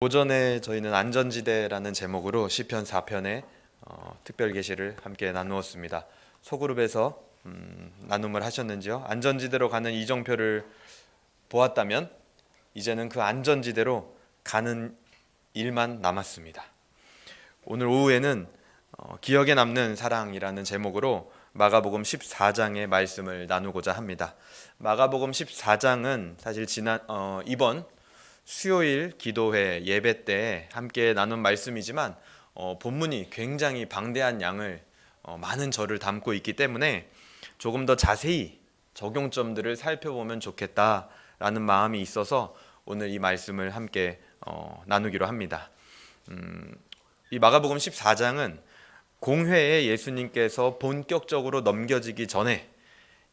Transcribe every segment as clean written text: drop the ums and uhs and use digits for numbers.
오전에 저희는 안전지대라는 제목으로 시편 4편의 특별 계시를 함께 나누었습니다. 소그룹에서 나눔을 하셨는지요? 안전지대로 가는 이정표를 보았다면 이제는 그 안전지대로 가는 일만 남았습니다. 오늘 오후에는 기억에 남는 사랑이라는 제목으로 마가복음 14장의 말씀을 나누고자 합니다. 마가복음 14장은 사실 이번 수요일 기도회 예배 때 함께 나눈 말씀이지만 본문이 굉장히 방대한 양을 많은 절을 담고 있기 때문에 조금 더 자세히 적용점들을 살펴보면 좋겠다라는 마음이 있어서 오늘 이 말씀을 함께 나누기로 합니다. 이 마가복음 14장은 공회에 예수님께서 본격적으로 넘겨지기 전에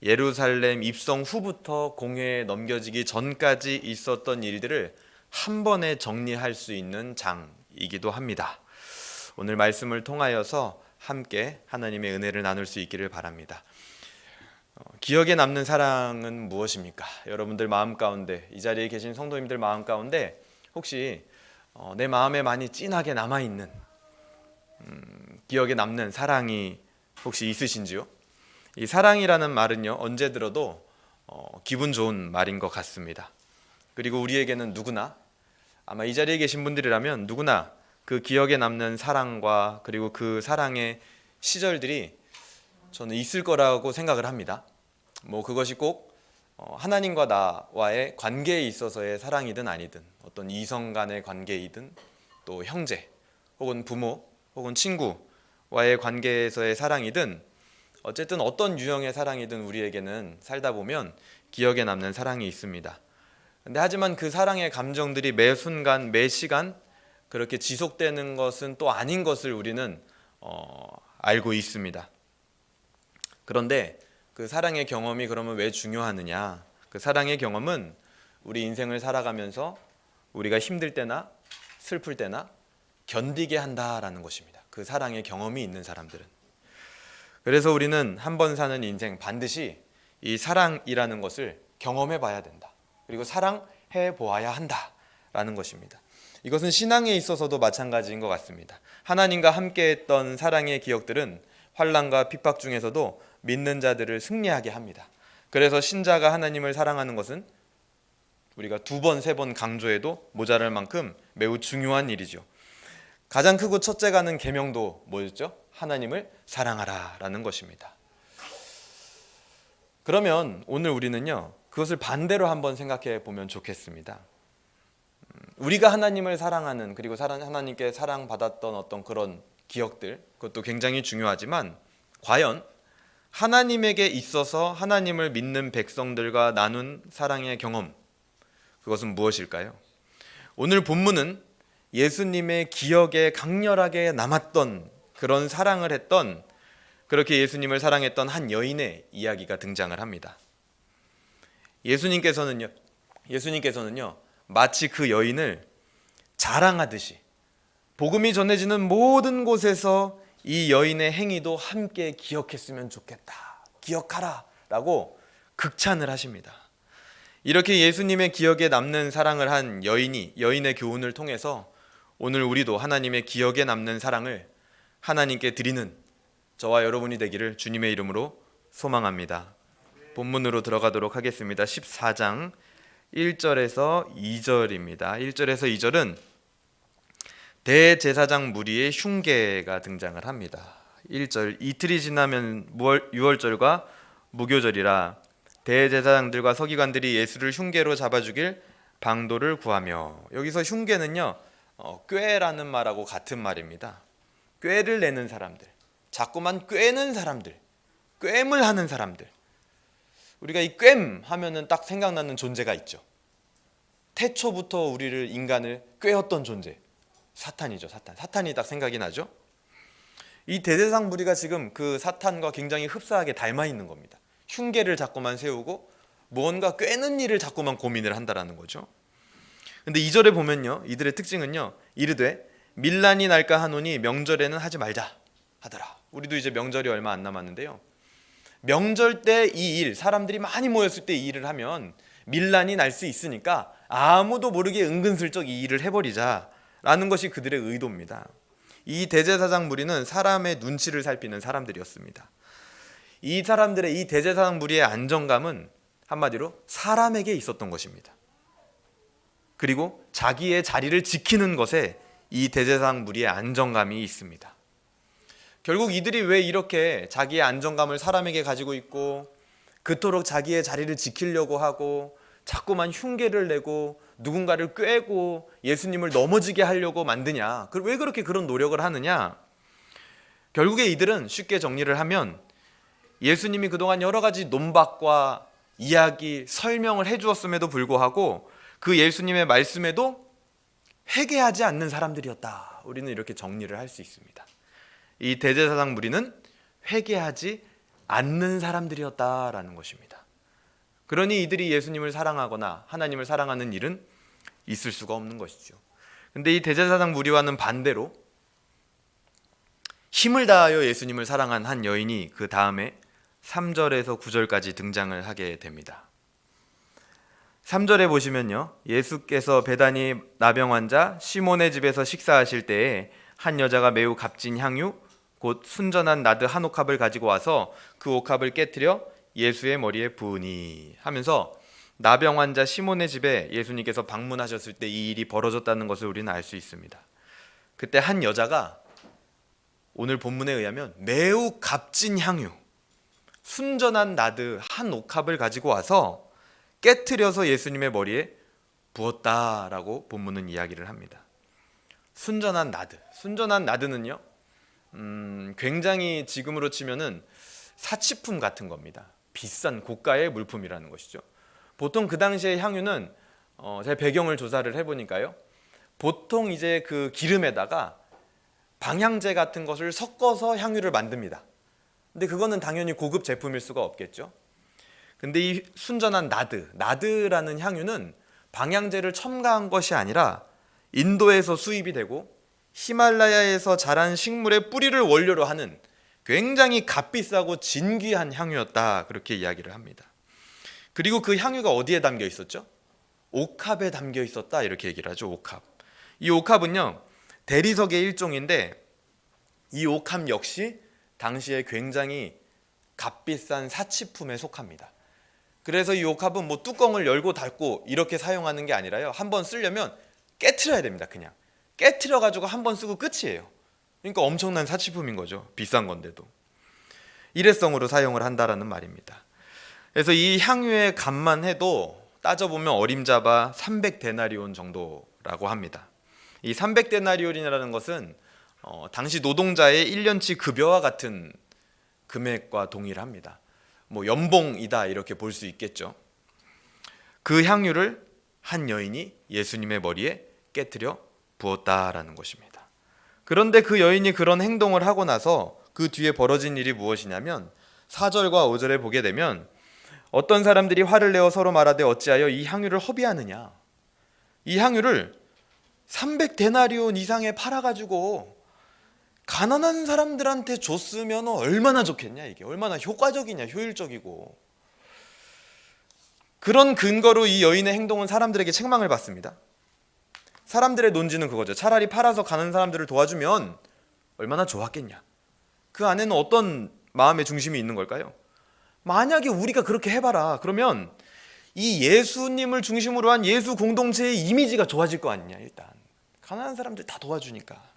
예루살렘 입성 후부터 공회에 넘겨지기 전까지 있었던 일들을 한 번에 정리할 수 있는 장이기도 합니다. 오늘 말씀을 통하여서 함께 하나님의 은혜를 나눌 수 있기를 바랍니다. 기억에 남는 사랑은 무엇입니까? 여러분들 마음 가운데, 이 자리에 계신 성도님들 마음 가운데 혹시 내 마음에 많이 진하게 남아있는 기억에 남는 사랑이 혹시 있으신지요? 이 사랑이라는 말은요, 언제 들어도 기분 좋은 말인 것 같습니다. 그리고 우리에게는 누구나, 아마 이 자리에 계신 분들이라면 누구나 그 기억에 남는 사랑과 그리고 그 사랑의 시절들이 저는 있을 거라고 생각을 합니다. 그것이 꼭 하나님과 나와의 관계에 있어서의 사랑이든 아니든, 어떤 이성 간의 관계이든, 또 형제 혹은 부모 혹은 친구와의 관계에서의 사랑이든, 어쨌든 어떤 유형의 사랑이든 우리에게는 살다 보면 기억에 남는 사랑이 있습니다. 근데 하지만 그 사랑의 감정들이 매 순간 매 시간 그렇게 지속되는 것은 또 아닌 것을 우리는 알고 있습니다. 그런데 그 사랑의 경험이 그러면 왜 중요하느냐? 그 사랑의 경험은 우리 인생을 살아가면서 우리가 힘들 때나 슬플 때나 견디게 한다라는 것입니다. 그 사랑의 경험이 있는 사람들은. 그래서 우리는 한 번 사는 인생 반드시 이 사랑이라는 것을 경험해 봐야 된다. 그리고 사랑해 보아야 한다라는 것입니다. 이것은 신앙에 있어서도 마찬가지인 것 같습니다. 하나님과 함께했던 사랑의 기억들은 환난과 핍박 중에서도 믿는 자들을 승리하게 합니다. 그래서 신자가 하나님을 사랑하는 것은 우리가 2번, 3번 강조해도 모자랄 만큼 매우 중요한 일이죠. 가장 크고 첫째 가는 계명도 뭐였죠? 하나님을 사랑하라 라는 것입니다. 그러면 오늘 우리는요, 그것을 반대로 한번 생각해 보면 좋겠습니다. 우리가 하나님을 사랑하는, 그리고 하나님께 사랑받았던 어떤 그런 기억들, 그것도 굉장히 중요하지만 과연 하나님에게 있어서 하나님을 믿는 백성들과 나눈 사랑의 경험, 그것은 무엇일까요? 오늘 본문은 예수님의 기억에 강렬하게 남았던 그런 사랑을 했던, 그렇게 예수님을 사랑했던 한 여인의 이야기가 등장을 합니다. 예수님께서는요 마치 그 여인을 자랑하듯이 복음이 전해지는 모든 곳에서 이 여인의 행위도 함께 기억했으면 좋겠다, 기억하라 라고 극찬을 하십니다. 이렇게 예수님의 기억에 남는 사랑을 한 여인의 교훈을 통해서 오늘 우리도 하나님의 기억에 남는 사랑을 하나님께 드리는 저와 여러분이 되기를 주님의 이름으로 소망합니다. 본문으로 들어가도록 하겠습니다. 14장 1절에서 2절입니다. 1절에서 2절은 대제사장 무리의 흉계가 등장을 합니다. 1절, 이틀이 지나면 유월절과 무교절이라 대제사장들과 서기관들이 예수를 흉계로 잡아주길 방도를 구하며, 여기서 흉계는요, 꾀라는 말하고 같은 말입니다. 꾀를 내는 사람들, 자꾸만 꾀는 사람들, 꾀을 하는 사람들. 우리가 이 꾀 하면은 딱 생각나는 존재가 있죠. 태초부터 인간을 꾀었던 존재, 사탄이죠. 사탄이 딱 생각이 나죠. 이 대제사장 무리가 지금 그 사탄과 굉장히 흡사하게 닮아 있는 겁니다. 흉계를 자꾸만 세우고 무언가 꾀는 일을 자꾸만 고민을 한다라는 거죠. 근데 2절에 보면요, 이들의 특징은요, 이르되 밀란이 날까 하노니 명절에는 하지 말자 하더라. 우리도 이제 명절이 얼마 안 남았는데요, 명절 때 이 일, 사람들이 많이 모였을 때 이 일을 하면 밀란이 날 수 있으니까 아무도 모르게 은근슬쩍 이 일을 해버리자 라는 것이 그들의 의도입니다. 이 대제사장 무리는 사람의 눈치를 살피는 사람들이었습니다. 이 사람들의 이 대제사장 무리의 안정감은 한마디로 사람에게 있었던 것입니다. 그리고 자기의 자리를 지키는 것에 이 대제사장 무리의 안정감이 있습니다. 결국 이들이 왜 이렇게 자기의 안정감을 사람에게 가지고 있고 그토록 자기의 자리를 지키려고 하고 자꾸만 흉계를 내고 누군가를 꾀고 예수님을 넘어지게 하려고 만드냐? 왜 그렇게 그런 노력을 하느냐? 결국에 이들은 쉽게 정리를 하면 예수님이 그동안 여러 가지 논박과 이야기, 설명을 해주었음에도 불구하고 그 예수님의 말씀에도 회개하지 않는 사람들이었다. 우리는 이렇게 정리를 할 수 있습니다. 이 대제사장 무리는 회개하지 않는 사람들이었다라는 것입니다. 그러니 이들이 예수님을 사랑하거나 하나님을 사랑하는 일은 있을 수가 없는 것이죠. 근데 이 대제사장 무리와는 반대로 힘을 다하여 예수님을 사랑한 한 여인이 그 다음에 3절에서 9절까지 등장을 하게 됩니다. 3절에 보시면요, 예수께서 베다니 나병 환자 시몬의 집에서 식사하실 때에 한 여자가 매우 값진 향유 곧 순전한 나드 한 옥합을 가지고 와서 그 옥합을 깨트려 예수의 머리에 부으니 하면서 나병 환자 시몬의 집에 예수님께서 방문하셨을 때 이 일이 벌어졌다는 것을 우리는 알 수 있습니다. 그때 한 여자가 오늘 본문에 의하면 매우 값진 향유 순전한 나드 한 옥합을 가지고 와서 깨트려서 예수님의 머리에 부었다라고 본문은 이야기를 합니다. 순전한 나드는요, 굉장히 지금으로 치면은 사치품 같은 겁니다. 비싼 고가의 물품이라는 것이죠. 보통 그 당시의 향유는 제가 배경을 조사를 해보니까요, 보통 이제 그 기름에다가 방향제 같은 것을 섞어서 향유를 만듭니다. 근데 그거는 당연히 고급 제품일 수가 없겠죠. 근데 이 순전한 나드라는 향유는 방향제를 첨가한 것이 아니라 인도에서 수입이 되고 히말라야에서 자란 식물의 뿌리를 원료로 하는 굉장히 값비싸고 진귀한 향유였다, 그렇게 이야기를 합니다. 그리고 그 향유가 어디에 담겨 있었죠? 옥합에 담겨 있었다, 이렇게 얘기를 하죠. 옥합. 이 옥합은요, 대리석의 일종인데 이 옥합 역시 당시에 굉장히 값비싼 사치품에 속합니다. 그래서 이 옥합은 뭐 뚜껑을 열고 닫고 이렇게 사용하는 게 아니라요, 한번 쓰려면 깨트려야 됩니다. 그냥 깨트려 가지고 한번 쓰고 끝이에요. 그러니까 엄청난 사치품인 거죠. 비싼 건데도 일회성으로 사용을 한다라는 말입니다. 그래서 이 향유의 값만 해도 따져보면 어림잡아 300데나리온 정도라고 합니다. 이 300데나리온이라는 것은 당시 노동자의 1년치 급여와 같은 금액과 동일합니다. 뭐 연봉이다, 이렇게 볼 수 있겠죠. 그 향유를 한 여인이 예수님의 머리에 깨트려 부었다라는 것입니다. 그런데 그 여인이 그런 행동을 하고 나서 그 뒤에 벌어진 일이 무엇이냐면 4절과 5절에 보게 되면 어떤 사람들이 화를 내어 서로 말하되 어찌하여 이 향유를 허비하느냐, 이 향유를 300데나리온 이상에 팔아가지고 가난한 사람들한테 줬으면 얼마나 좋겠냐, 이게 얼마나 효과적이냐, 효율적이고. 그런 근거로 이 여인의 행동은 사람들에게 책망을 받습니다. 사람들의 논지는 그거죠. 차라리 팔아서 가는 사람들을 도와주면 얼마나 좋았겠냐. 그 안에는 어떤 마음의 중심이 있는 걸까요? 만약에 우리가 그렇게 해봐라, 그러면 이 예수님을 중심으로 한 예수 공동체의 이미지가 좋아질 거 아니냐. 일단 가난한 사람들 다 도와주니까.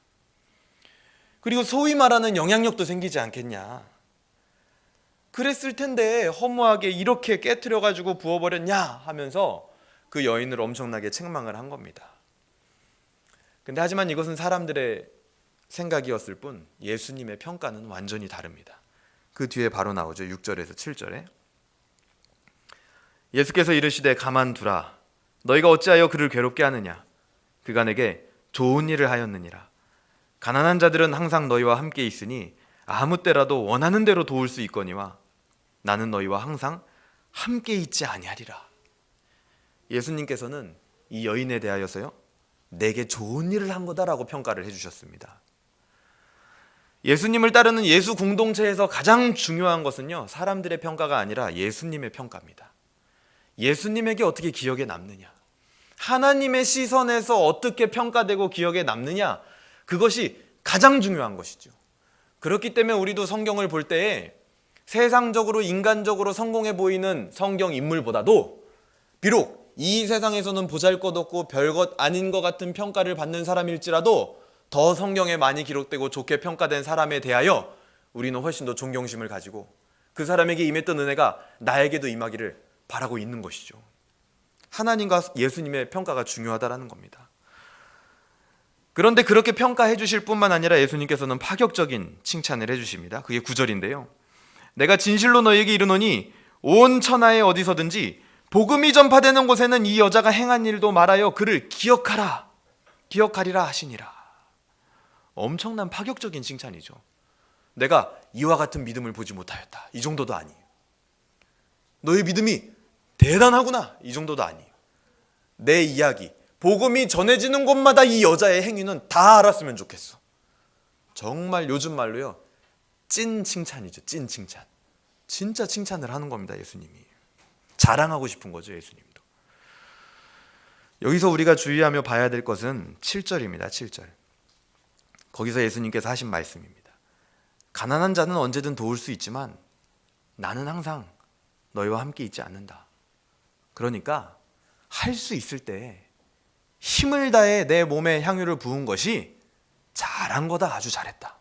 그리고 소위 말하는 영향력도 생기지 않겠냐. 그랬을 텐데 허무하게 이렇게 깨트려가지고 부어버렸냐 하면서 그 여인을 엄청나게 책망을 한 겁니다. 근데 하지만 이것은 사람들의 생각이었을 뿐 예수님의 평가는 완전히 다릅니다. 그 뒤에 바로 나오죠. 6절에서 7절에 예수께서 이르시되 가만두라, 너희가 어찌하여 그를 괴롭게 하느냐. 그가 내게 좋은 일을 하였느니라. 가난한 자들은 항상 너희와 함께 있으니 아무 때라도 원하는 대로 도울 수 있거니와 나는 너희와 항상 함께 있지 아니하리라. 예수님께서는 이 여인에 대하여서요, 내게 좋은 일을 한 거다라고 평가를 해주셨습니다. 예수님을 따르는 예수 공동체에서 가장 중요한 것은요, 사람들의 평가가 아니라 예수님의 평가입니다. 예수님에게 어떻게 기억에 남느냐. 하나님의 시선에서 어떻게 평가되고 기억에 남느냐, 그것이 가장 중요한 것이죠. 그렇기 때문에 우리도 성경을 볼 때에 세상적으로 인간적으로 성공해 보이는 성경 인물보다도 비록 이 세상에서는 보잘것없고 별것 아닌 것 같은 평가를 받는 사람일지라도 더 성경에 많이 기록되고 좋게 평가된 사람에 대하여 우리는 훨씬 더 존경심을 가지고 그 사람에게 임했던 은혜가 나에게도 임하기를 바라고 있는 것이죠. 하나님과 예수님의 평가가 중요하다라는 겁니다. 그런데 그렇게 평가해 주실 뿐만 아니라 예수님께서는 파격적인 칭찬을 해주십니다. 그게 9절인데요. 내가 진실로 너에게 이르노니 온 천하에 어디서든지 복음이 전파되는 곳에는 이 여자가 행한 일도 말하여 그를 기억하리라 하시니라. 엄청난 파격적인 칭찬이죠. 내가 이와 같은 믿음을 보지 못하였다, 이 정도도 아니에요. 너의 믿음이 대단하구나, 이 정도도 아니에요. 내 이야기, 복음이 전해지는 곳마다 이 여자의 행위는 다 알았으면 좋겠어. 정말 요즘 말로요, 찐 칭찬이죠. 찐 칭찬. 진짜 칭찬을 하는 겁니다. 예수님이 자랑하고 싶은 거죠. 예수님도. 여기서 우리가 주의하며 봐야 될 것은 7절입니다. 7절. 거기서 예수님께서 하신 말씀입니다. 가난한 자는 언제든 도울 수 있지만 나는 항상 너희와 함께 있지 않는다. 그러니까 할 수 있을 때 힘을 다해 내 몸에 향유를 부은 것이 잘한 거다, 아주 잘했다.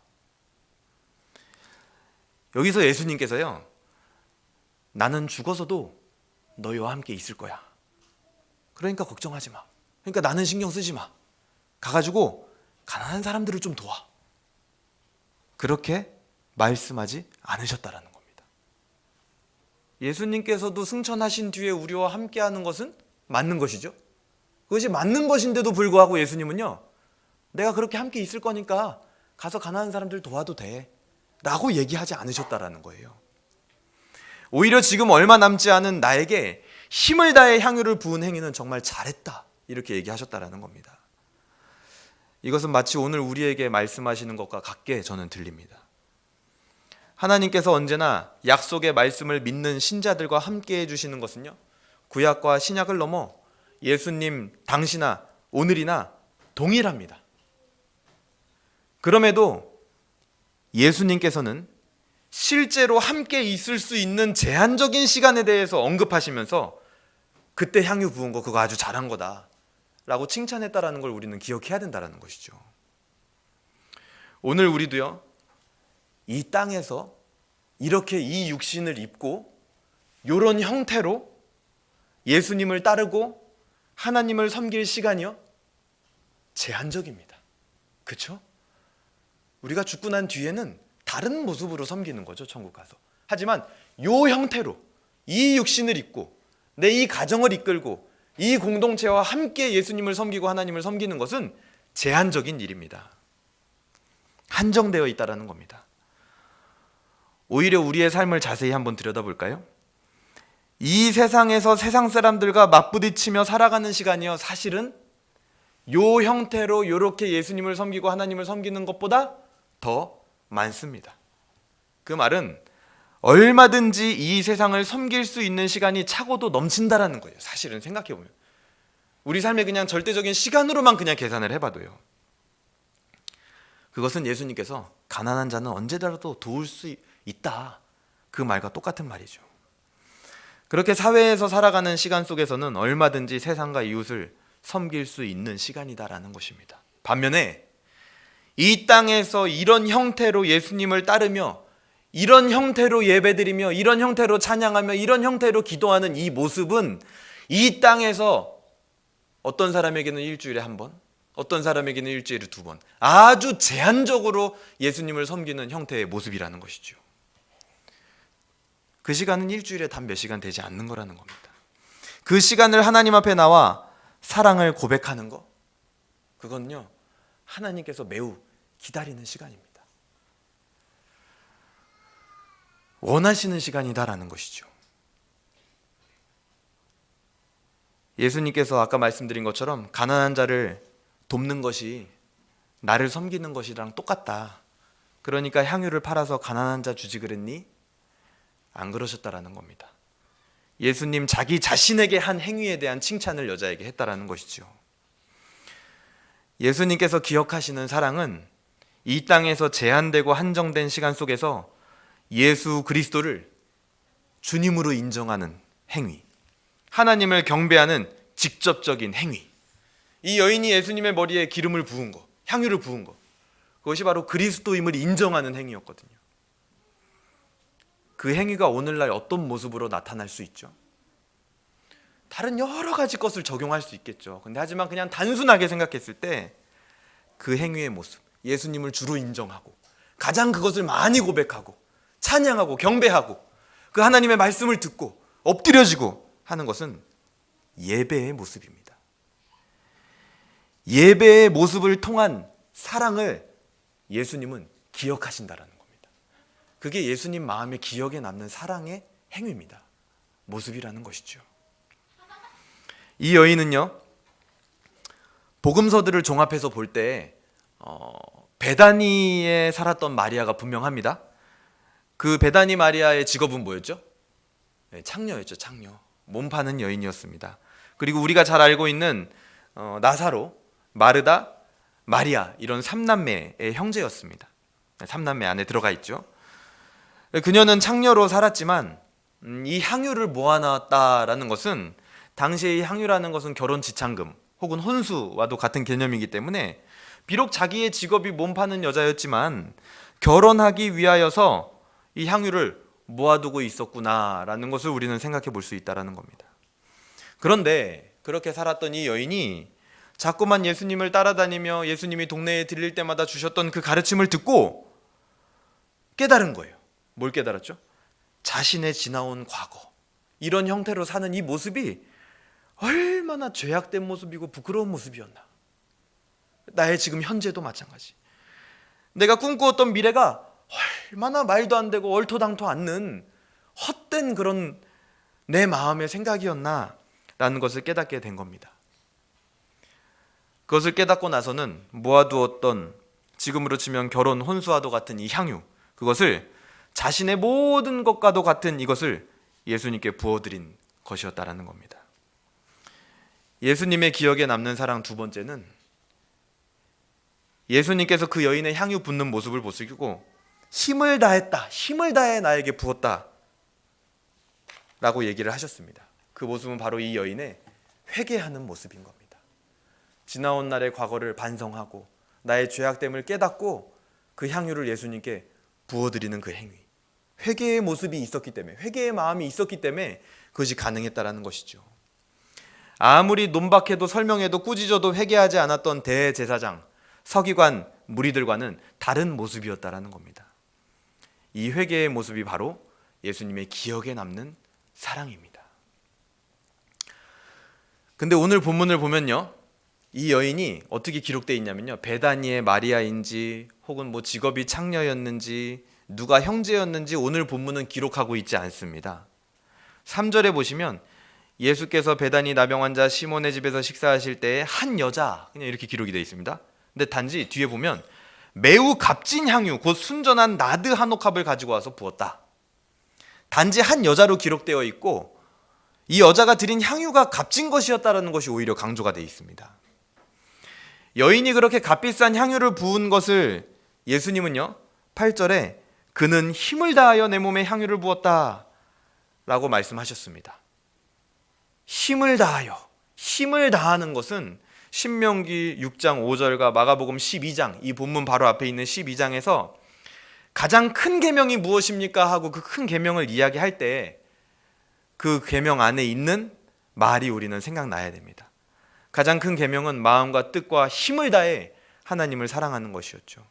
여기서 예수님께서요, 나는 죽어서도 너희와 함께 있을 거야. 그러니까 걱정하지 마. 그러니까 나는 신경 쓰지 마. 가가지고 가난한 사람들을 좀 도와. 그렇게 말씀하지 않으셨다라는 겁니다. 예수님께서도 승천하신 뒤에 우리와 함께하는 것은 맞는 것이죠. 그것이 맞는 것인데도 불구하고 예수님은요, 내가 그렇게 함께 있을 거니까 가서 가난한 사람들 도와도 돼 라고 얘기하지 않으셨다라는 거예요. 오히려 지금 얼마 남지 않은 나에게 힘을 다해 향유를 부은 행위는 정말 잘했다, 이렇게 얘기하셨다라는 겁니다. 이것은 마치 오늘 우리에게 말씀하시는 것과 같게 저는 들립니다. 하나님께서 언제나 약속의 말씀을 믿는 신자들과 함께 해주시는 것은요, 구약과 신약을 넘어 예수님 당시나 오늘이나 동일합니다. 그럼에도 예수님께서는 실제로 함께 있을 수 있는 제한적인 시간에 대해서 언급하시면서 그때 향유 부은 거 그거 아주 잘한 거다 라고 칭찬했다라는 걸 우리는 기억해야 된다는 것이죠. 오늘 우리도요, 이 땅에서 이렇게 이 육신을 입고 이런 형태로 예수님을 따르고 하나님을 섬길 시간이요, 제한적입니다. 그렇죠? 우리가 죽고 난 뒤에는 다른 모습으로 섬기는 거죠, 천국 가서. 하지만 이 형태로 이 육신을 입고 내 이 가정을 이끌고 이 공동체와 함께 예수님을 섬기고 하나님을 섬기는 것은 제한적인 일입니다. 한정되어 있다라는 겁니다. 오히려 우리의 삶을 자세히 한번 들여다볼까요? 이 세상에서 세상 사람들과 맞부딪히며 살아가는 시간이요, 사실은 요 형태로 이렇게 예수님을 섬기고 하나님을 섬기는 것보다 더 많습니다. 그 말은 얼마든지 이 세상을 섬길 수 있는 시간이 차고도 넘친다라는 거예요. 사실은 생각해보면 우리 삶의 그냥 절대적인 시간으로만 그냥 계산을 해봐도요, 그것은 예수님께서 가난한 자는 언제라도 도울 수 있다, 그 말과 똑같은 말이죠. 그렇게 사회에서 살아가는 시간 속에서는 얼마든지 세상과 이웃을 섬길 수 있는 시간이다라는 것입니다. 반면에 이 땅에서 이런 형태로 예수님을 따르며 이런 형태로 예배드리며 이런 형태로 찬양하며 이런 형태로 기도하는 이 모습은 이 땅에서 어떤 사람에게는 일주일에 한 번, 어떤 사람에게는 일주일에 두 번, 아주 제한적으로 예수님을 섬기는 형태의 모습이라는 것이죠. 그 시간은 일주일에 단 몇 시간 되지 않는 거라는 겁니다. 그 시간을 하나님 앞에 나와 사랑을 고백하는 거, 그건요, 하나님께서 매우 기다리는 시간입니다. 원하시는 시간이다라는 것이죠. 예수님께서 아까 말씀드린 것처럼 가난한 자를 돕는 것이 나를 섬기는 것이랑 똑같다. 그러니까 향유를 팔아서 가난한 자 주지 그랬니? 안 그러셨다라는 겁니다. 예수님 자기 자신에게 한 행위에 대한 칭찬을 여자에게 했다라는 것이죠. 예수님께서 기억하시는 사랑은 이 땅에서 제한되고 한정된 시간 속에서 예수 그리스도를 주님으로 인정하는 행위, 하나님을 경배하는 직접적인 행위. 이 여인이 예수님의 머리에 기름을 부은 것, 향유를 부은 것, 그것이 바로 그리스도임을 인정하는 행위였거든요. 그 행위가 오늘날 어떤 모습으로 나타날 수 있죠? 다른 여러 가지 것을 적용할 수 있겠죠. 근데 하지만 그냥 단순하게 생각했을 때 그 행위의 모습, 예수님을 주로 인정하고 가장 그것을 많이 고백하고 찬양하고 경배하고 그 하나님의 말씀을 듣고 엎드려지고 하는 것은 예배의 모습입니다. 예배의 모습을 통한 사랑을 예수님은 기억하신다라는 겁니다. 그게 예수님 마음에 기억에 남는 사랑의 행위입니다. 모습이라는 것이죠. 이 여인은요, 복음서들을 종합해서 볼 때 베다니에 살았던 마리아가 분명합니다. 그 베다니 마리아의 직업은 뭐였죠? 창녀였죠. 창녀. 몸 파는 여인이었습니다. 그리고 우리가 잘 알고 있는 나사로, 마르다, 마리아, 이런 삼남매의 형제였습니다. 삼남매 안에 들어가 있죠. 그녀는 창녀로 살았지만 이 향유를 모아놨다라는 것은, 당시에 이 향유라는 것은 결혼 지참금 혹은 혼수와도 같은 개념이기 때문에 비록 자기의 직업이 몸 파는 여자였지만 결혼하기 위하여서 이 향유를 모아두고 있었구나라는 것을 우리는 생각해 볼 수 있다는 겁니다. 그런데 그렇게 살았던 이 여인이 자꾸만 예수님을 따라다니며 예수님이 동네에 들릴 때마다 주셨던 그 가르침을 듣고 깨달은 거예요. 뭘 깨달았죠? 자신의 지나온 과거, 이런 형태로 사는 이 모습이 얼마나 죄악된 모습이고 부끄러운 모습이었나. 나의 지금 현재도 마찬가지. 내가 꿈꾸었던 미래가 얼마나 말도 안 되고 얼토당토 않는 헛된 그런 내 마음의 생각이었나 라는 것을 깨닫게 된 겁니다. 그것을 깨닫고 나서는 모아두었던, 지금으로 치면 결혼 혼수와도 같은 이 향유, 그것을 자신의 모든 것과도 같은 이것을 예수님께 부어드린 것이었다라는 겁니다. 예수님의 기억에 남는 사랑 두 번째는, 예수님께서 그 여인의 향유 붓는 모습을 보시고 힘을 다했다, 힘을 다해 나에게 부었다 라고 얘기를 하셨습니다. 그 모습은 바로 이 여인의 회개하는 모습인 겁니다. 지나온 날의 과거를 반성하고 나의 죄악됨을 깨닫고 그 향유를 예수님께 부어드리는 그 행위, 회개의 모습이 있었기 때문에, 회개의 마음이 있었기 때문에 그것이 가능했다라는 것이죠. 아무리 논박해도 설명해도 꾸짖어도 회개하지 않았던 대제사장, 서기관, 무리들과는 다른 모습이었다라는 겁니다. 이 회개의 모습이 바로 예수님의 기억에 남는 사랑입니다. 근데 오늘 본문을 보면요, 이 여인이 어떻게 기록되어 있냐면요, 베다니의 마리아인지 혹은 뭐 직업이 창녀였는지 누가 형제였는지 오늘 본문은 기록하고 있지 않습니다. 3절에 보시면 예수께서 베다니 나병 환자 시몬의 집에서 식사하실 때에 한 여자, 그냥 이렇게 기록이 되어 있습니다. 근데 단지 뒤에 보면 매우 값진 향유 곧 순전한 나드 한 옥합을 가지고 와서 부었다. 단지 한 여자로 기록되어 있고 이 여자가 드린 향유가 값진 것이었다라는 것이 오히려 강조가 되어 있습니다. 여인이 그렇게 값비싼 향유를 부은 것을 예수님은요, 8절에 그는 힘을 다하여 내 몸에 향유를 부었다 라고 말씀하셨습니다. 힘을 다하여, 힘을 다하는 것은 신명기 6장 5절과 마가복음 12장, 이 본문 바로 앞에 있는 12장에서 가장 큰 계명이 무엇입니까 하고 그 큰 계명을 이야기할 때 그 계명 안에 있는 말이 우리는 생각나야 됩니다. 가장 큰 계명은 마음과 뜻과 힘을 다해 하나님을 사랑하는 것이었죠.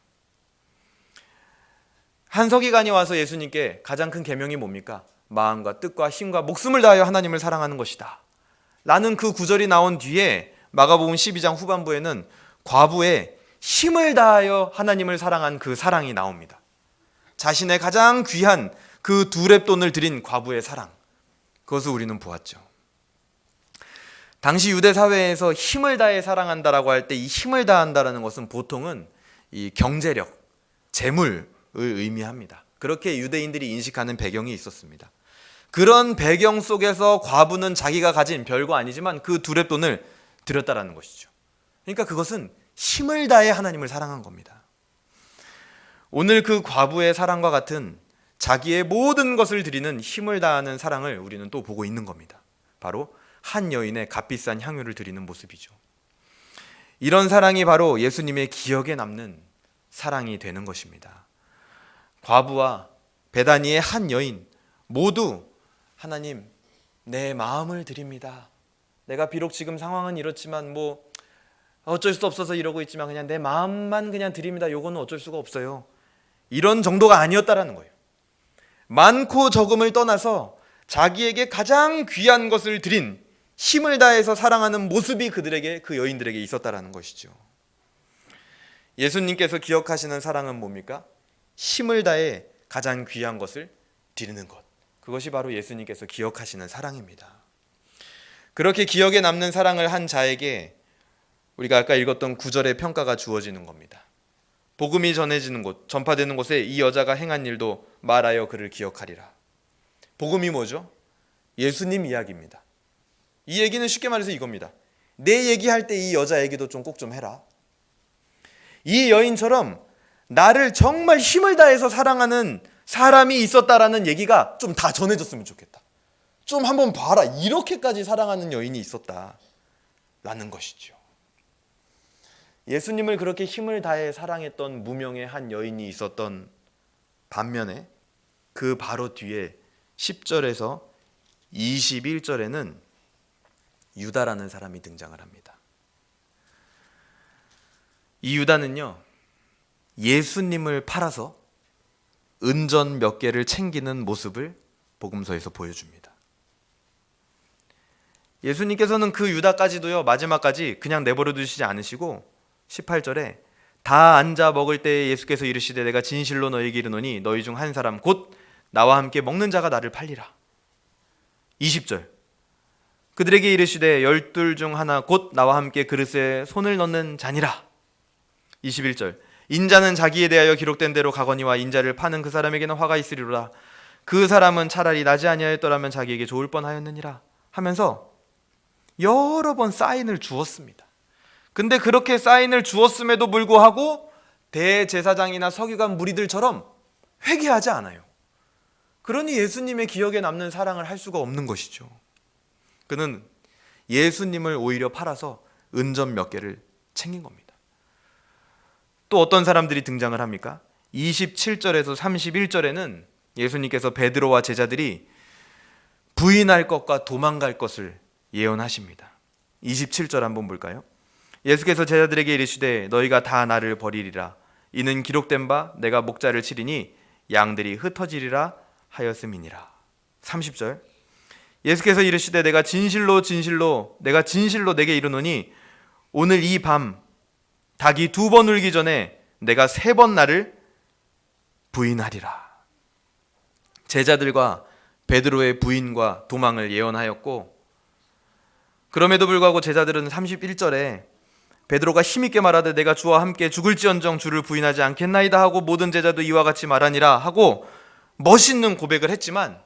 한 서기관이 와서 예수님께 가장 큰 계명이 뭡니까? 마음과 뜻과 힘과 목숨을 다하여 하나님을 사랑하는 것이다 라는 그 구절이 나온 뒤에 마가복음 12장 후반부에는 과부의 힘을 다하여 하나님을 사랑한 그 사랑이 나옵니다. 자신의 가장 귀한 그 두 렙돈을 드린 과부의 사랑, 그것을 우리는 보았죠. 당시 유대 사회에서 힘을 다해 사랑한다라고 할 때 이 힘을 다한다라는 것은 보통은 이 경제력, 재물을 의미합니다. 그렇게 유대인들이 인식하는 배경이 있었습니다. 그런 배경 속에서 과부는 자기가 가진 별거 아니지만 그 두렙돈을 드렸다라는 것이죠. 그러니까 그것은 힘을 다해 하나님을 사랑한 겁니다. 오늘 그 과부의 사랑과 같은 자기의 모든 것을 드리는 힘을 다하는 사랑을 우리는 또 보고 있는 겁니다. 바로 한 여인의 값비싼 향유를 드리는 모습이죠. 이런 사랑이 바로 예수님의 기억에 남는 사랑이 되는 것입니다. 과부와 베다니의 한 여인 모두 하나님, 내 마음을 드립니다. 내가 비록 지금 상황은 이렇지만 어쩔 수 없어서 이러고 있지만 그냥 내 마음만 그냥 드립니다. 요거는 어쩔 수가 없어요. 이런 정도가 아니었다라는 거예요. 많고 적음을 떠나서 자기에게 가장 귀한 것을 드린 힘을 다해서 사랑하는 모습이 그 여인들에게 있었다라는 것이죠. 예수님께서 기억하시는 사랑은 뭡니까? 힘을 다해 가장 귀한 것을 드리는 것. 그것이 바로 예수님께서 기억하시는 사랑입니다. 그렇게 기억에 남는 사랑을 한 자에게 우리가 아까 읽었던 9절의 평가가 주어지는 겁니다. 복음이 전해지는 곳, 전파되는 곳에 이 여자가 행한 일도 말하여 그를 기억하리라. 복음이 뭐죠? 예수님 이야기입니다. 이 얘기는 쉽게 말해서 이겁니다. 내 얘기할 때 이 여자 얘기도 좀 꼭 좀 해라. 이 여인처럼 나를 정말 힘을 다해서 사랑하는 사람이 있었다라는 얘기가 좀 다 전해졌으면 좋겠다. 좀 한번 봐라. 이렇게까지 사랑하는 여인이 있었다라는 것이죠. 예수님을 그렇게 힘을 다해 사랑했던 무명의 한 여인이 있었던 반면에 그 바로 뒤에 10절에서 21절에는 유다라는 사람이 등장을 합니다. 이 유다는요, 예수님을 팔아서 은전 몇 개를 챙기는 모습을 복음서에서 보여줍니다. 예수님께서는 그 유다까지도요, 마지막까지 그냥 내버려 두시지 않으시고 18절에 다 앉아 먹을 때에 예수께서 이르시되 내가 진실로 너희에게 이르노니 너희 중 한 사람 곧 나와 함께 먹는 자가 나를 팔리라. 20절 그들에게 이르시되 12 중 하나 곧 나와 함께 그릇에 손을 넣는 자니라. 21절 인자는 자기에 대하여 기록된 대로 가거니와 인자를 파는 그 사람에게는 화가 있으리로라. 그 사람은 차라리 나지 아니하였더라면 자기에게 좋을 뻔하였느니라 하면서 여러 번 사인을 주었습니다. 근데 그렇게 사인을 주었음에도 불구하고 대제사장이나 서기관 무리들처럼 회개하지 않아요. 그러니 예수님의 기억에 남는 사랑을 할 수가 없는 것이죠. 그는 예수님을 오히려 팔아서 은전 몇 개를 챙긴 겁니다. 또 어떤 사람들이 등장을 합니까? 27절에서 31절에는 예수님께서 베드로와 제자들이 부인할 것과 도망갈 것을 예언하십니다. 27절 한번 볼까요? 예수께서 제자들에게 이르시되 너희가 다 나를 버리리라. 이는 기록된 바 내가 목자를 치리니 양들이 흩어지리라 하였음이니라. 30절 예수께서 이르시되 내가 진실로 내게 이르노니 오늘 이 밤 닭이 2번 울기 전에 내가 3번 나를 부인하리라. 제자들과 베드로의 부인과 도망을 예언하였고, 그럼에도 불구하고 제자들은 31절에 베드로가 힘있게 말하되 내가 주와 함께 죽을지언정 주를 부인하지 않겠나이다 하고 모든 제자도 이와 같이 말하니라 하고 멋있는 고백을 했지만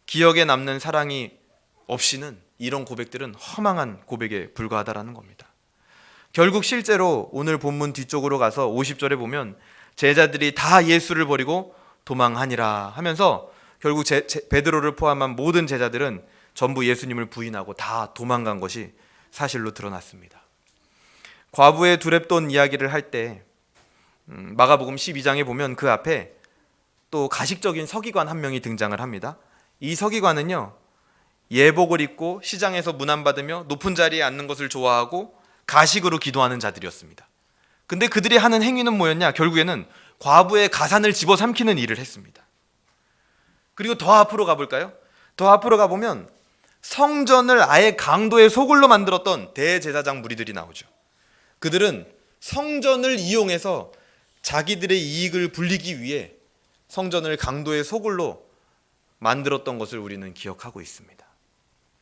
기억에 남는 사랑이 없이는 이런 고백들은 허망한 고백에 불과하다라는 겁니다. 결국 실제로 오늘 본문 뒤쪽으로 가서 50절에 보면 제자들이 다 예수를 버리고 도망하니라 하면서 결국 베드로를 포함한 모든 제자들은 전부 예수님을 부인하고 다 도망간 것이 사실로 드러났습니다. 과부의 두렙돈 이야기를 할 때 마가복음 12장에 보면 그 앞에 또 가식적인 서기관 한 명이 등장을 합니다. 이 서기관은요, 예복을 입고 시장에서 문안받으며 높은 자리에 앉는 것을 좋아하고 가식으로 기도하는 자들이었습니다. 근데 그들이 하는 행위는 뭐였냐? 결국에는 과부의 가산을 집어삼키는 일을 했습니다. 그리고 더 앞으로 가볼까요? 더 앞으로 가보면 성전을 아예 강도의 소굴로 만들었던 대제사장 무리들이 나오죠. 그들은 성전을 이용해서 자기들의 이익을 불리기 위해 성전을 강도의 소굴로 만들었던 것을 우리는 기억하고 있습니다.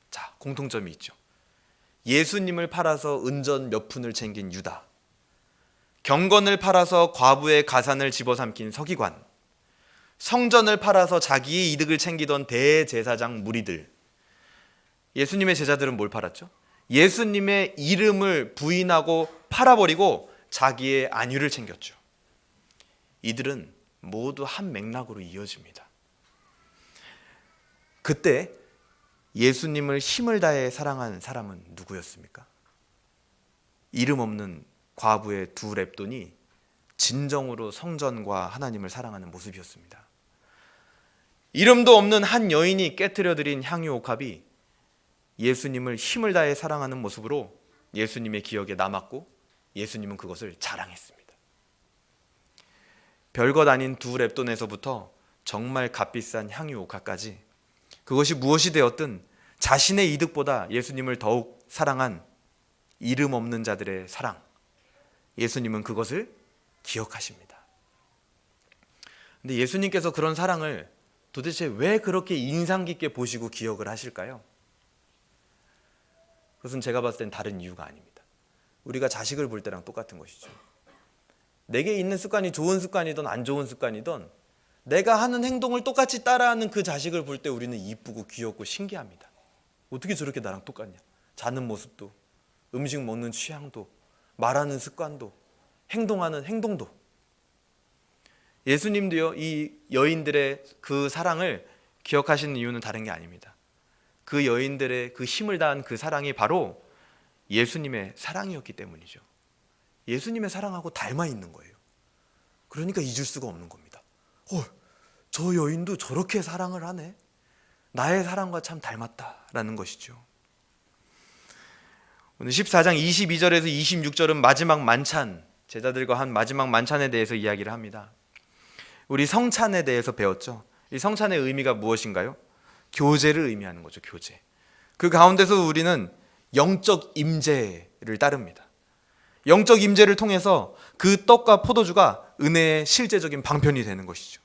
자, 공통점이 있죠. 예수님을 팔아서 은전 몇 푼을 챙긴 유다, 경건을 팔아서 과부의 가산을 집어삼킨 서기관, 성전을 팔아서 자기의 이득을 챙기던 대제사장 무리들, 예수님의 제자들은 뭘 팔았죠? 예수님의 이름을 부인하고 팔아버리고 자기의 안위를 챙겼죠. 이들은 모두 한 맥락으로 이어집니다. 그때 예수님을 힘을 다해 사랑한 사람은 누구였습니까? 이름 없는 과부의 두 랩돈이 진정으로 성전과 하나님을 사랑하는 모습이었습니다. 이름도 없는 한 여인이 깨트려드린 향유 옥합이 예수님을 힘을 다해 사랑하는 모습으로 예수님의 기억에 남았고 예수님은 그것을 자랑했습니다. 별것 아닌 두 랩돈에서부터 정말 값비싼 향유 옥합까지, 그것이 무엇이 되었든 자신의 이득보다 예수님을 더욱 사랑한 이름 없는 자들의 사랑, 예수님은 그것을 기억하십니다. 근데 예수님께서 그런 사랑을 도대체 왜 그렇게 인상 깊게 보시고 기억을 하실까요? 그것은 제가 봤을 땐 다른 이유가 아닙니다. 우리가 자식을 볼 때랑 똑같은 것이죠. 내게 있는 습관이 좋은 습관이든 안 좋은 습관이든 내가 하는 행동을 똑같이 따라하는 그 자식을 볼 때 우리는 이쁘고 귀엽고 신기합니다. 어떻게 저렇게 나랑 똑같냐? 자는 모습도, 음식 먹는 취향도, 말하는 습관도, 행동하는 행동도. 예수님도요, 이 여인들의 그 사랑을 기억하시는 이유는 다른 게 아닙니다. 그 여인들의 그 힘을 다한 그 사랑이 바로 예수님의 사랑이었기 때문이죠. 예수님의 사랑하고 닮아 있는 거예요. 그러니까 잊을 수가 없는 겁니다. 저 여인도 저렇게 사랑을 하네. 나의 사랑과 참 닮았다라는 것이죠. 오늘 14장 22절에서 26절은 마지막 만찬, 제자들과 한 마지막 만찬에 대해서 이야기를 합니다. 우리 성찬에 대해서 배웠죠. 이 성찬의 의미가 무엇인가요? 교제를 의미하는 거죠. 교제. 그 가운데서 우리는 영적 임재를 따릅니다. 영적 임재를 통해서 그 떡과 포도주가 은혜의 실제적인 방편이 되는 것이죠.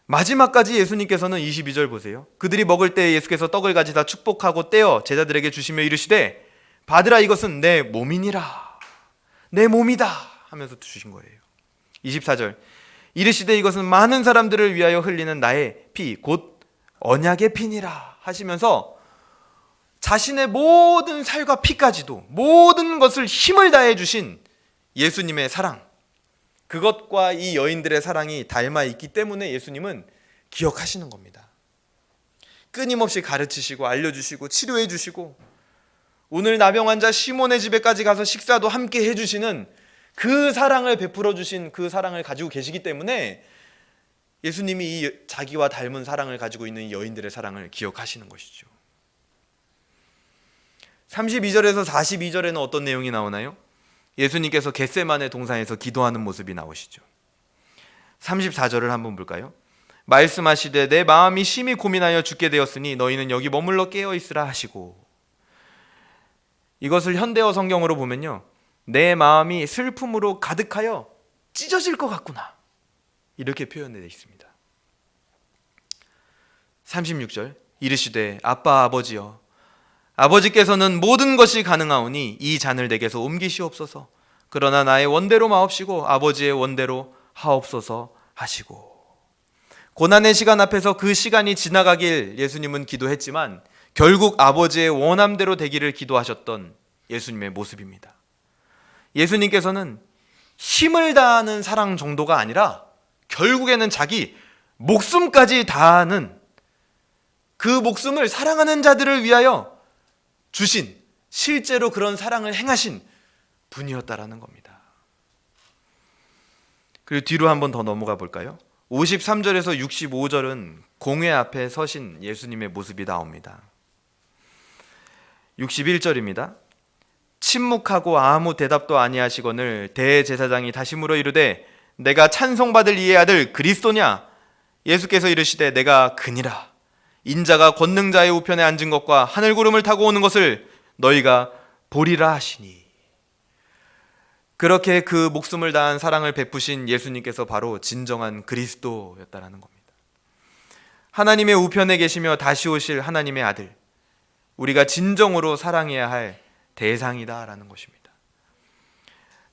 마지막까지 예수님께서는 22절 보세요. 그들이 먹을 때 예수께서 떡을 가지다 축복하고 떼어 제자들에게 주시며 이르시되 받으라, 이것은 내 몸이니라, 내 몸이다 하면서 주신 거예요. 24절 이르시되 이것은 많은 사람들을 위하여 흘리는 나의 피, 곧 언약의 피니라 하시면서 자신의 모든 살과 피까지도 모든 것을 힘을 다해 주신 예수님의 사랑, 그것과 이 여인들의 사랑이 닮아 있기 때문에 예수님은 기억하시는 겁니다. 끊임없이 가르치시고 알려주시고 치료해 주시고 오늘 나병 환자 시몬의 집에까지 가서 식사도 함께 해주시는 그 사랑을 베풀어 주신 그 사랑을 가지고 계시기 때문에 예수님이 이 자기와 닮은 사랑을 가지고 있는 여인들의 사랑을 기억하시는 것이죠. 32절에서 42절에는 어떤 내용이 나오나요? 예수님께서 겟세마네 동산에서 기도하는 모습이 나오시죠. 34절을 한번 볼까요? 말씀하시되 내 마음이 심히 고민하여 죽게 되었으니 너희는 여기 머물러 깨어 있으라 하시고, 이것을 현대어 성경으로 보면요, 내 마음이 슬픔으로 가득하여 찢어질 것 같구나, 이렇게 표현되어 있습니다. 36절 이르시되 아빠 아버지여, 아버지께서는 모든 것이 가능하오니 이 잔을 내게서 옮기시옵소서. 그러나 나의 원대로 마옵시고 아버지의 원대로 하옵소서 하시고, 고난의 시간 앞에서 그 시간이 지나가길 예수님은 기도했지만 결국 아버지의 원함대로 되기를 기도하셨던 예수님의 모습입니다. 예수님께서는 힘을 다하는 사랑 정도가 아니라 결국에는 자기 목숨까지 다하는, 그 목숨을 사랑하는 자들을 위하여 주신, 실제로 그런 사랑을 행하신 분이었다라는 겁니다. 그리고 뒤로 한번 더 넘어가 볼까요? 53절에서 65절은 공회 앞에 서신 예수님의 모습이 나옵니다. 61절입니다. 침묵하고 아무 대답도 아니하시거늘 대제사장이 다시 물어 이르되 내가 찬송받을 이의 아들 그리스도냐? 예수께서 이르시되 내가 그니라. 인자가 권능자의 우편에 앉은 것과 하늘 구름을 타고 오는 것을 너희가 보리라 하시니. 그렇게 그 목숨을 다한 사랑을 베푸신 예수님께서 바로 진정한 그리스도였다라는 겁니다. 하나님의 우편에 계시며 다시 오실 하나님의 아들, 우리가 진정으로 사랑해야 할 대상이다라는 것입니다.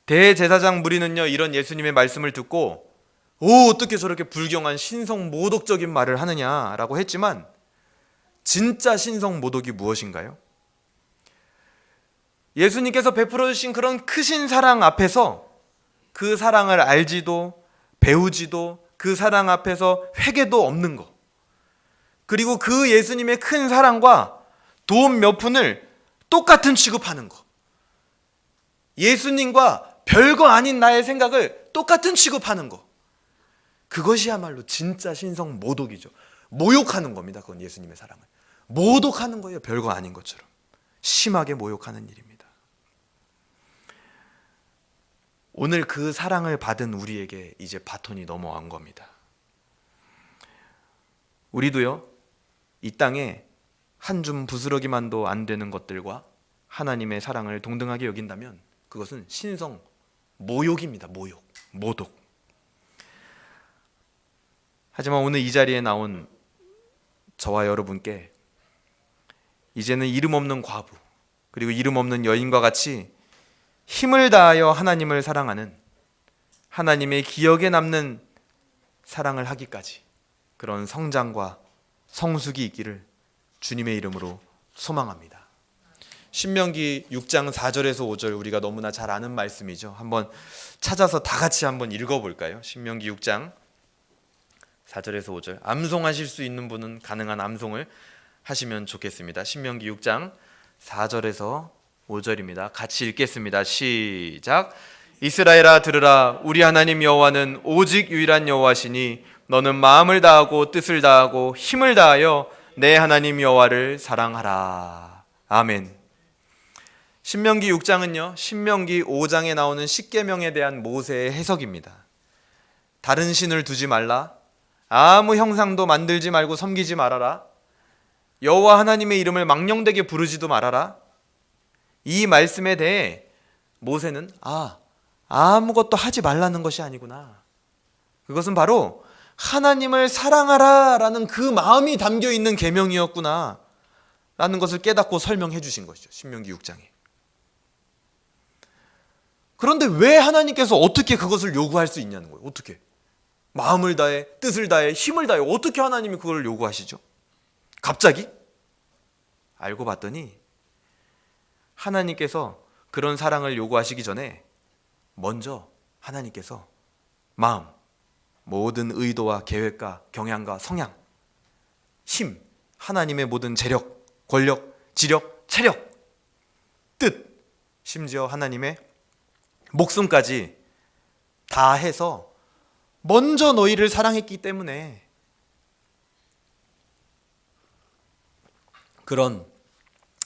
대제사장 무리는요, 이런 예수님의 말씀을 듣고 어떻게 저렇게 불경한 신성모독적인 말을 하느냐라고 했지만, 진짜 신성모독이 무엇인가요? 예수님께서 베풀어 주신 그런 크신 사랑 앞에서, 그 사랑을 알지도 배우지도 그 사랑 앞에서 회개도 없는 것, 그리고 그 예수님의 큰 사랑과 돈 몇 푼을 똑같은 취급하는 것, 예수님과 별거 아닌 나의 생각을 똑같은 취급하는 것, 그것이야말로 진짜 신성모독이죠. 모욕하는 겁니다. 그건 예수님의 사랑을 모독하는 거예요. 별거 아닌 것처럼 심하게 모욕하는 일입니다. 오늘 그 사랑을 받은 우리에게 이제 바톤이 넘어간 겁니다. 우리도요, 이 땅에 한 줌 부스러기만도 안 되는 것들과 하나님의 사랑을 동등하게 여긴다면 그것은 신성 모욕입니다. 모독. 하지만 오늘 이 자리에 나온 저와 여러분께 이제는 이름 없는 과부 그리고 이름 없는 여인과 같이 힘을 다하여 하나님을 사랑하는, 하나님의 기억에 남는 사랑을 하기까지 그런 성장과 성숙이 있기를 주님의 이름으로 소망합니다. 신명기 6장 4절에서 5절, 우리가 너무나 잘 아는 말씀이죠. 한번 찾아서 다 같이 한번 읽어볼까요? 신명기 6장 4절에서 5절. 암송하실 수 있는 분은 가능한 암송을 하시면 좋겠습니다. 신명기 6장 4절에서 5절입니다. 같이 읽겠습니다. 시작. 이스라엘아 들으라. 우리 하나님 여호와는 오직 유일한 여호와시니 너는 마음을 다하고 뜻을 다하고 힘을 다하여 내 하나님 여호와를 사랑하라. 아멘. 신명기 6장은요, 신명기 5장에 나오는 십계명에 대한 모세의 해석입니다. 다른 신을 두지 말라. 아무 형상도 만들지 말고 섬기지 말아라. 여호와 하나님의 이름을 망령되게 부르지도 말아라. 이 말씀에 대해 모세는 아무것도 하지 말라는 것이 아니구나, 그것은 바로 하나님을 사랑하라 라는 그 마음이 담겨 있는 계명이었구나 라는 것을 깨닫고 설명해 주신 것이죠. 신명기 6장에. 그런데 왜 하나님께서 어떻게 그것을 요구할 수 있냐는 거예요. 어떻게? 마음을 다해, 뜻을 다해, 힘을 다해, 어떻게 하나님이 그걸 요구하시죠? 갑자기? 알고 봤더니 하나님께서 그런 사랑을 요구하시기 전에 먼저 하나님께서 마음, 모든 의도와 계획과 경향과 성향, 힘, 하나님의 모든 재력, 권력, 지력, 체력, 뜻, 심지어 하나님의 목숨까지 다 해서 먼저 너희를 사랑했기 때문에 그런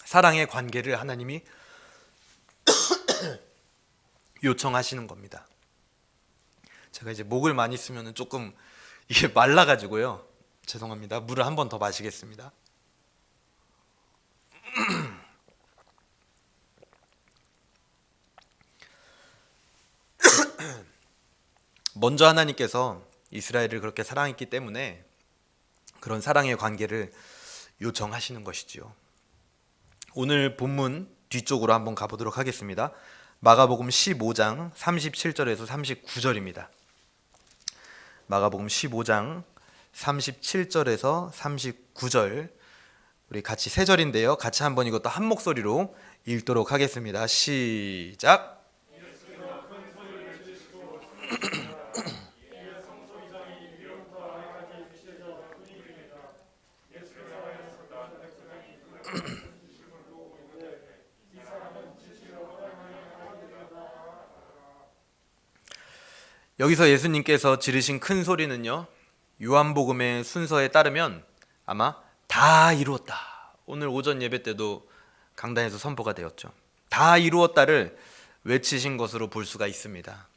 사랑의 관계를 하나님이 요청하시는 겁니다. 제가 이제 목을 많이 쓰면 조금 이게 말라가지고요, 죄송합니다. 물을 한 번 더 마시겠습니다. 먼저 하나님께서 이스라엘을 그렇게 사랑했기 때문에 그런 사랑의 관계를 요청하시는 것이지요. 오늘 본문 뒤쪽으로 한번 가보도록 하겠습니다. 마가복음 15장 37절에서 39절입니다. 마가복음 15장 37절에서 39절, 우리 같이 세 절인데요, 같이 한번 이것도 한 목소리로 읽도록 하겠습니다. 시작. 여기서 예수님께서 지르신 큰 소리는요, 요한복음의 순서에 따르면 아마 다 이루었다, 오늘 오전 예배 때도 강단에서 선포가 되었죠. 다 이루었다를 외치신 것으로 볼 수가 있습니다.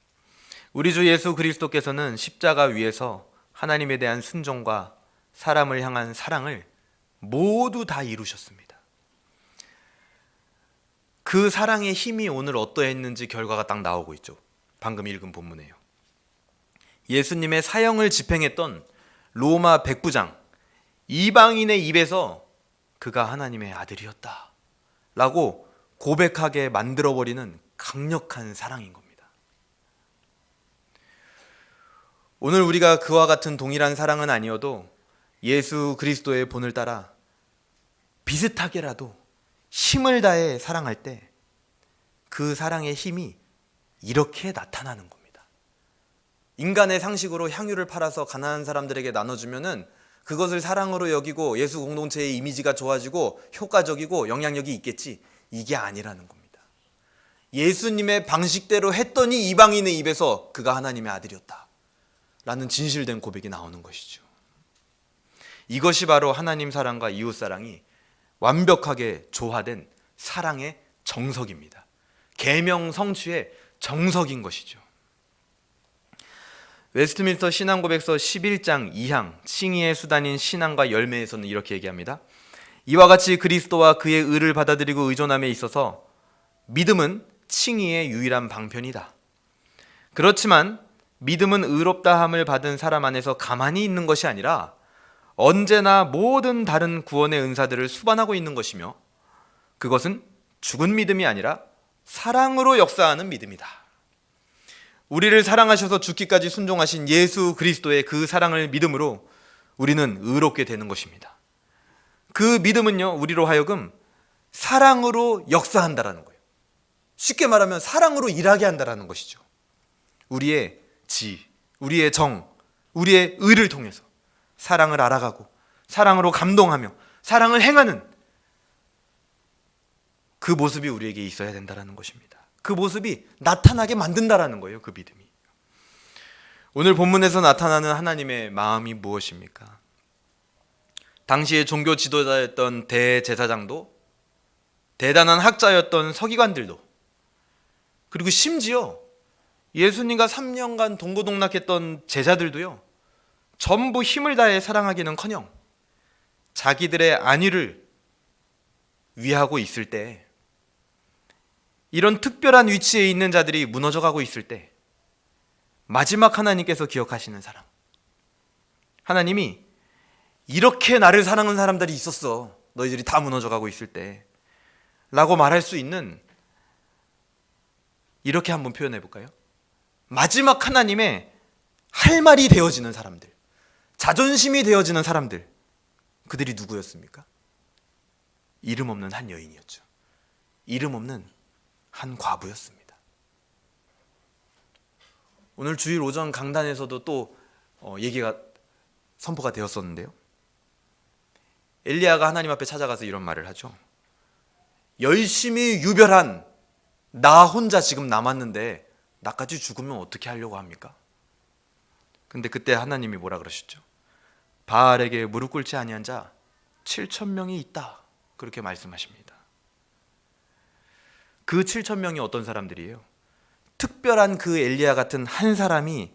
우리 주 예수 그리스도께서는 십자가 위에서 하나님에 대한 순종과 사람을 향한 사랑을 모두 다 이루셨습니다. 그 사랑의 힘이 오늘 어떠했는지 결과가 딱 나오고 있죠. 방금 읽은 본문에요. 예수님의 사형을 집행했던 로마 백부장, 이방인의 입에서 그가 하나님의 아들이었다 라고 고백하게 만들어버리는 강력한 사랑인 겁니다. 오늘 우리가 그와 같은 동일한 사랑은 아니어도 예수 그리스도의 본을 따라 비슷하게라도 힘을 다해 사랑할 때 그 사랑의 힘이 이렇게 나타나는 겁니다. 인간의 상식으로 향유를 팔아서 가난한 사람들에게 나눠주면은 그것을 사랑으로 여기고 예수 공동체의 이미지가 좋아지고 효과적이고 영향력이 있겠지, 이게 아니라는 겁니다. 예수님의 방식대로 했더니 이방인의 입에서 그가 하나님의 아들이었다 라는 진실된 고백이 나오는 것이죠. 이것이 바로 하나님 사랑과 이웃 사랑이 완벽하게 조화된 사랑의 정석입니다. 계명 성취의 정석인 것이죠. 웨스트민스터 신앙고백서 11장 2항 칭의의 수단인 신앙과 열매에서는 이렇게 얘기합니다. 이와 같이 그리스도와 그의 의를 받아들이고 의존함에 있어서 믿음은 칭의의 유일한 방편이다. 그렇지만 믿음은 의롭다함을 받은 사람 안에서 가만히 있는 것이 아니라 언제나 모든 다른 구원의 은사들을 수반하고 있는 것이며 그것은 죽은 믿음이 아니라 사랑으로 역사하는 믿음이다. 우리를 사랑하셔서 죽기까지 순종하신 예수 그리스도의 그 사랑을 믿음으로 우리는 의롭게 되는 것입니다. 그 믿음은요, 우리로 하여금 사랑으로 역사한다라는 거예요. 쉽게 말하면 사랑으로 일하게 한다라는 것이죠. 우리의 지, 우리의 정, 우리의 의를 통해서 사랑을 알아가고 사랑으로 감동하며 사랑을 행하는 그 모습이 우리에게 있어야 된다는 것입니다. 그 모습이 나타나게 만든다라는 거예요. 그 믿음이. 오늘 본문에서 나타나는 하나님의 마음이 무엇입니까? 당시의 종교 지도자였던 대제사장도, 대단한 학자였던 서기관들도, 그리고 심지어 예수님과 3년간 동고동락했던 제자들도요, 전부 힘을 다해 사랑하기는커녕 자기들의 안위를 위하고 있을 때, 이런 특별한 위치에 있는 자들이 무너져가고 있을 때 마지막 하나님께서 기억하시는 사랑, 하나님이 이렇게 나를 사랑하는 사람들이 있었어, 너희들이 다 무너져가고 있을 때 라고 말할 수 있는, 이렇게 한번 표현해 볼까요? 마지막 하나님의 할 말이 되어지는 사람들, 자존심이 되어지는 사람들, 그들이 누구였습니까? 이름 없는 한 여인이었죠. 이름 없는 한 과부였습니다. 오늘 주일 오전 강단에서도 또 얘기가 선포가 되었었는데요. 엘리야가 하나님 앞에 찾아가서 이런 말을 하죠. 열심히 유별한 나 혼자 지금 남았는데 나까지 죽으면 어떻게 하려고 합니까? 근데 그때 하나님이 뭐라 그러셨죠? 바알에게 무릎 꿇지 아니한 자 7,000명이 있다, 그렇게 말씀하십니다. 그 7,000명이 어떤 사람들이에요? 특별한 그 엘리야 같은 한 사람이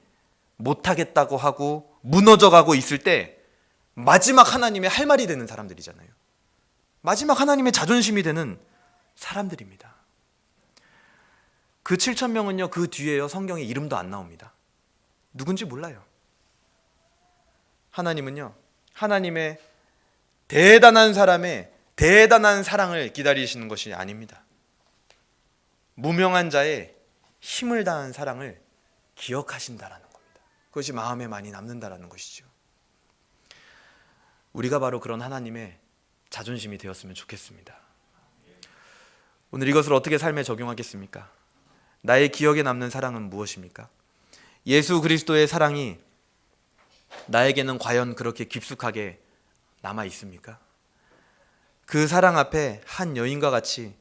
못하겠다고 하고 무너져가고 있을 때 마지막 하나님의 할 말이 되는 사람들이잖아요. 마지막 하나님의 자존심이 되는 사람들입니다. 그 7,000명은요, 그 뒤에요, 성경에 이름도 안 나옵니다. 누군지 몰라요. 하나님은요, 하나님의 대단한 사람의 대단한 사랑을 기다리시는 것이 아닙니다. 무명한 자의 힘을 다한 사랑을 기억하신다라는 겁니다. 그것이 마음에 많이 남는다라는 것이죠. 우리가 바로 그런 하나님의 자존심이 되었으면 좋겠습니다. 오늘 이것을 어떻게 삶에 적용하겠습니까? 나의 기억에 남는 사랑은 무엇입니까? 예수 그리스도의 사랑이 나에게는 과연 그렇게 깊숙하게 남아 있습니까? 그 사랑 앞에 한 여인과 같이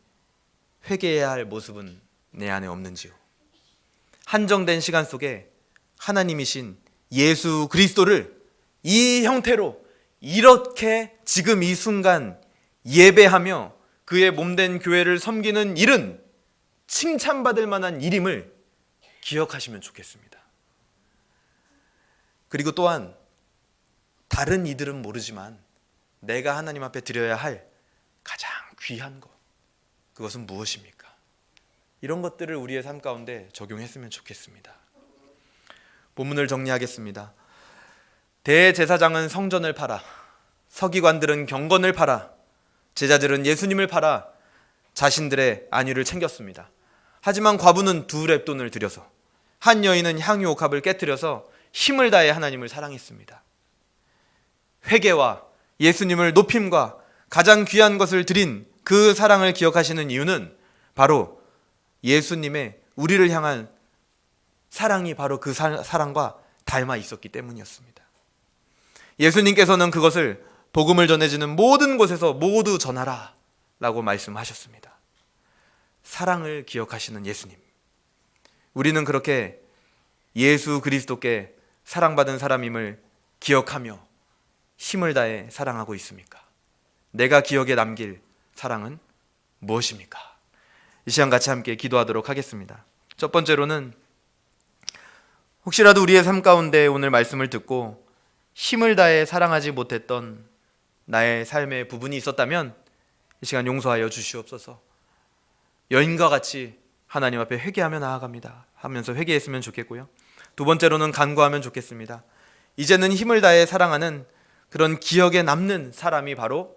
회개해야 할 모습은 내 안에 없는지요? 한정된 시간 속에 하나님이신 예수 그리스도를 이 형태로 이렇게 지금 이 순간 예배하며 그의 몸된 교회를 섬기는 일은 칭찬받을 만한 일임을 기억하시면 좋겠습니다. 그리고 또한 다른 이들은 모르지만 내가 하나님 앞에 드려야 할 가장 귀한 것, 그것은 무엇입니까? 이런 것들을 우리의 삶 가운데 적용했으면 좋겠습니다. 본문을 정리하겠습니다. 대제사장은 성전을 팔아, 서기관들은 경건을 팔아, 제자들은 예수님을 팔아 자신들의 안위를 챙겼습니다. 하지만 과부는 두 렙돈을 들여서, 한 여인은 향유 옥합을 깨뜨려서 힘을 다해 하나님을 사랑했습니다. 회개와 예수님을 높임과 가장 귀한 것을 드린 그 사랑을 기억하시는 이유는 바로 예수님의 우리를 향한 사랑이 바로 그 사랑과 닮아 있었기 때문이었습니다. 예수님께서는 그것을 복음을 전해지는 모든 곳에서 모두 전하라 라고 말씀하셨습니다. 사랑을 기억하시는 예수님, 우리는 그렇게 예수 그리스도께 사랑받은 사람임을 기억하며 힘을 다해 사랑하고 있습니까? 내가 기억에 남길 사랑은 무엇입니까? 이 시간 같이 함께 기도하도록 하겠습니다. 첫 번째로는 혹시라도 우리의 삶 가운데 오늘 말씀을 듣고 힘을 다해 사랑하지 못했던 나의 삶의 부분이 있었다면 이 시간 용서하여 주시옵소서. 여인과 같이 하나님 앞에 회개하며 나아갑니다 하면서 회개했으면 좋겠고요. 두 번째로는 간구하면 좋겠습니다. 이제는 힘을 다해 사랑하는 그런 기억에 남는 사람이 바로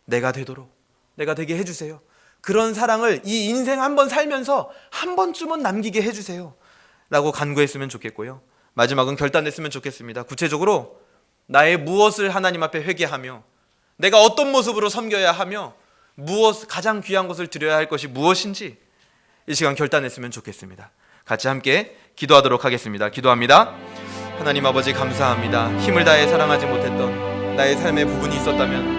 내가 되도록, 내가 되게 해주세요. 그런 사랑을 이 인생 한번 살면서 한 번쯤은 남기게 해주세요 라고 간구했으면 좋겠고요. 마지막은 결단했으면 좋겠습니다. 구체적으로 나의 무엇을 하나님 앞에 회개하며 내가 어떤 모습으로 섬겨야 하며 가장 귀한 것을 드려야 할 것이 무엇인지 이 시간 결단했으면 좋겠습니다. 같이 함께 기도하도록 하겠습니다. 기도합니다. 하나님 아버지 감사합니다. 힘을 다해 사랑하지 못했던 나의 삶의 부분이 있었다면